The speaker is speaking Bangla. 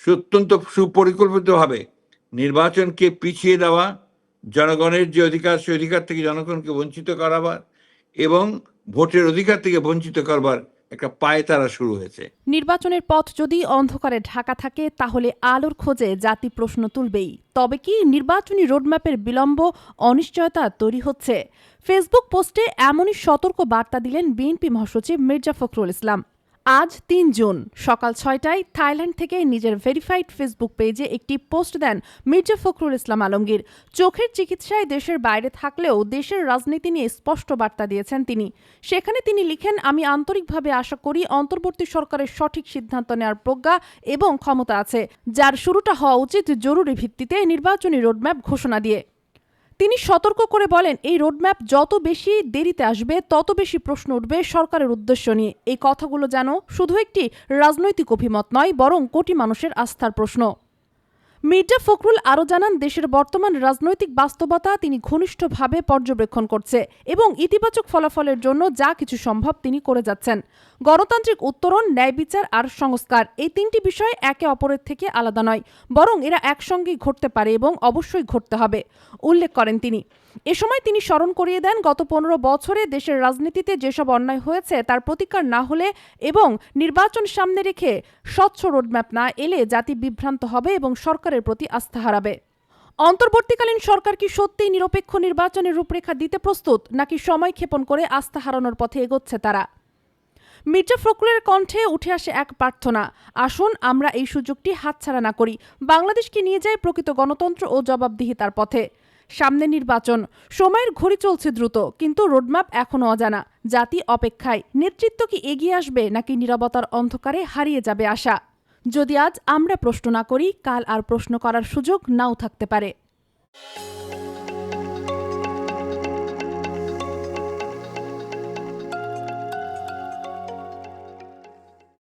অত্যন্ত সুপরিকল্পিতভাবে নির্বাচনকে পিছিয়ে দেওয়া, জনগণের যে অধিকার সে অধিকার থেকে জনগণকে বঞ্চিত করাবার এবং ভোটের অধিকার থেকে বঞ্চিত করবার একটা পায়তারা শুরু হয়েছে। নির্বাচনের পথ যদি অন্ধকারে ঢাকা থাকে তাহলে আলোর খোঁজে জাতি প্রশ্ন তুলবেই। তবে কি নির্বাচনী রোডম্যাপের বিলম্ব অনিশ্চয়তা তৈরি হচ্ছে? ফেসবুক পোস্টে এমনই সতর্ক বার্তা দিলেন বিএনপি মহাসচিব মির্জা ফখরুল ইসলাম। আজ ৩ জুন সকাল ৬টায় থাইল্যান্ড থেকে নিজের ভেরিফাইড ফেসবুক পেজে একটি পোস্ট দেন মির্জা ফখরুল ইসলাম আলমগীর। চোখের চিকিৎসায় দেশের বাইরে থাকলেও দেশের রাজনীতি নিয়ে স্পষ্ট বার্তা দিয়েছেন তিনি। সেখানে তিনি লিখেন, আমি আন্তরিকভাবে আশা করি অন্তর্বর্তী সরকারের সঠিক সিদ্ধান্ত নেওয়ার প্রজ্ঞা এবং ক্ষমতা আছে, যার শুরুটা হওয়া উচিত জরুরি ভিত্তিতে নির্বাচনী রোডম্যাপ ঘোষণা দিয়ে। তিনি সতর্ক করে বলেন, এই রোডম্যাপ যত বেশি দেরিতে আসবে তত বেশি প্রশ্ন উঠবে সরকারের উদ্দেশ্য নিয়ে। এই কথাগুলো যেন শুধু একটি রাজনৈতিক অভিমত নয়, বরং কোটি মানুষের আস্থার প্রশ্ন। মির্জা ফখরুল আরও জানান, দেশের বর্তমান রাজনৈতিক বাস্তবতা তিনি ঘনিষ্ঠভাবে পর্যবেক্ষণ করছে এবং ইতিবাচক ফলাফলের জন্য যা কিছু সম্ভব তিনি করে যাচ্ছেন। গণতান্ত্রিক উত্তরণ, ন্যায় বিচার আর সংস্কার, এই তিনটি বিষয় একে অপরের থেকে আলাদা নয়, বরং এরা একসঙ্গেই ঘটতে পারে এবং অবশ্যই ঘটতে হবে উল্লেখ করেন তিনি। এ সময় তিনি স্মরণ করিয়ে দেন, গত ১৫ বছরে দেশের রাজনীতিতে যেসব অন্যায় হয়েছে তার প্রতিকার না হলে এবং নির্বাচন সামনে রেখে স্বচ্ছ রোডম্যাপ না এলে জাতি বিভ্রান্ত হবে এবং সরকারের প্রতি আস্থা হারাবে। অন্তর্বর্তীকালীন সরকার কি সত্যিই নিরপেক্ষ নির্বাচনের রূপরেখা দিতে প্রস্তুত, নাকি সময় ক্ষেপণ করে আস্থা হারানোর পথে এগোচ্ছে তারা? মির্জা ফখরুলের কণ্ঠে উঠে আসে এক প্রার্থনা, আসুন আমরা এই সুযোগটি হাতছাড়া না করি, বাংলাদেশকে নিয়ে যায় প্রকৃত গণতন্ত্র ও জবাবদিহিতার পথে। সামনে নির্বাচন, সময়ের ঘড়ি চলছে দ্রুত, কিন্তু রোডম্যাপ এখনও অজানা। জাতি অপেক্ষায়। নেতৃত্ব কি এগিয়ে আসবে, নাকি নীরবতার অন্ধকারে হারিয়ে যাবে আশা? যদি আজ আমরা প্রশ্ন না করি, কাল আর প্রশ্ন করার সুযোগ নাও থাকতে পারে।